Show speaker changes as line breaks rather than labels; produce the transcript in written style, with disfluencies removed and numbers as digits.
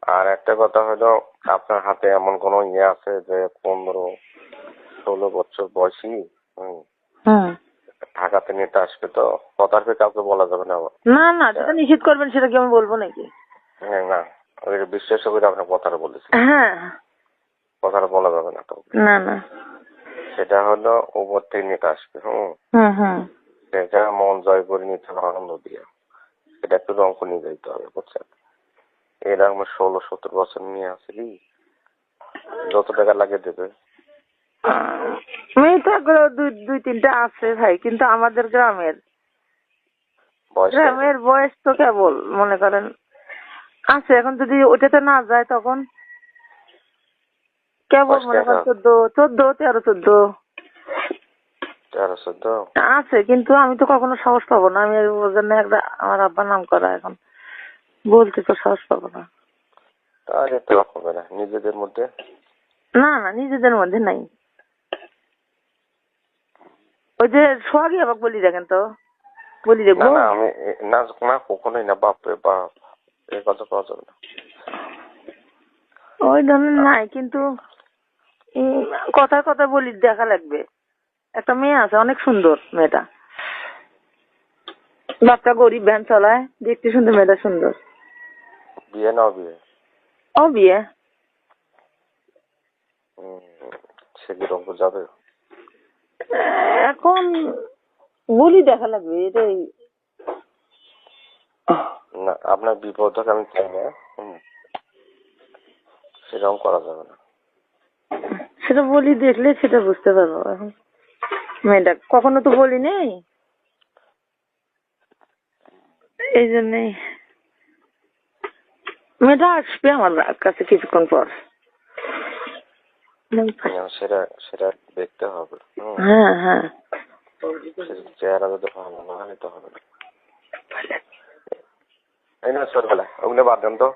আর একটা কথা হলো, আপনার হাতে এমন কোন ইয়ে আছে যে 15-16 বছর বয়সী ঢাকাতে নিতে আসবে? তো কথার কাউকে বলা যাবে না আবার।
না না, যেটা নিষেধ করবেন সেটা কি আমি বলবো নাকি?
হ্যাঁ, না ওই বিশ্বাস করে আপনার কথাটা বলেছি,
হ্যাঁ,
কথাটা বলা যাবে না কাউকে।
না না।
সেটা হলো উপর থেকে নিতে আসবে।
হুম।
সেটা মন জয় করে নিতে হবে আনন্দ দিয়ে। সেটা একটু রঙ নিয়ে যেতে হবে, বুঝছেন? এরকম 16-17 বছর নিয়ে আসলি, যত টাকা লাগে দেবে।
মেয়ে তো একগুলো দুই তিনটা আছে ভাই, কিন্তু আমাদের গ্রামের বয়স তো কেবল মনে করেন আছে। এখন যদি ওইটাতে না যায় তখন কেবল মনে করেন
13-14
আছে, কিন্তু আমি তো কখনো সাহস পাবো না। আমি ওর জন্য আমার আব্বার নাম করা, এখন বলতে তো সাহস পাবো না।
তাহলে তো হবে না নিজেদের মধ্যে।
না না, নিজেদের মধ্যে নাই। ওই যে সোহাগী আমাকে বলি দেখেন তো, বলি
না
দেখবো
না, আমি না কখনোই না, বাপরে বাপ, এই কথা পাওয়া যাবে না।
ওই ধরনের নাই, কিন্তু কথার কথা বলি দেখা লাগবে। একটা মেয়ে আছে, অনেক সুন্দর মেয়েটা, বাচ্চা গরিব, ভ্যান চালায়, দেখতে সুন্দর, মেয়েটা সুন্দর।
বিয়ে না বিয়ে?
ও বিয়ে।
সে কি রঙ যাবে?
এখন বলি দেখা লাগবে এটাই।
না, আপনার বিপদ আমি চাই না। সেরকম করা যাবে না।
সেটা বলি দেখলে সেটা বুঝতে পারবো। এখন মেয়েটা কখনো তো বলি নেই, এই জন্যই। মেয়েটা আসবে আমার কাছে কিছুক্ষণ পর।
সেটা সেটা দেখতে হবে।
হ্যাঁ।
চেহারা যদি ভালো না হয় তো হবে না। এই না ছোটবেলা ওগুলো বাদ দেন তো।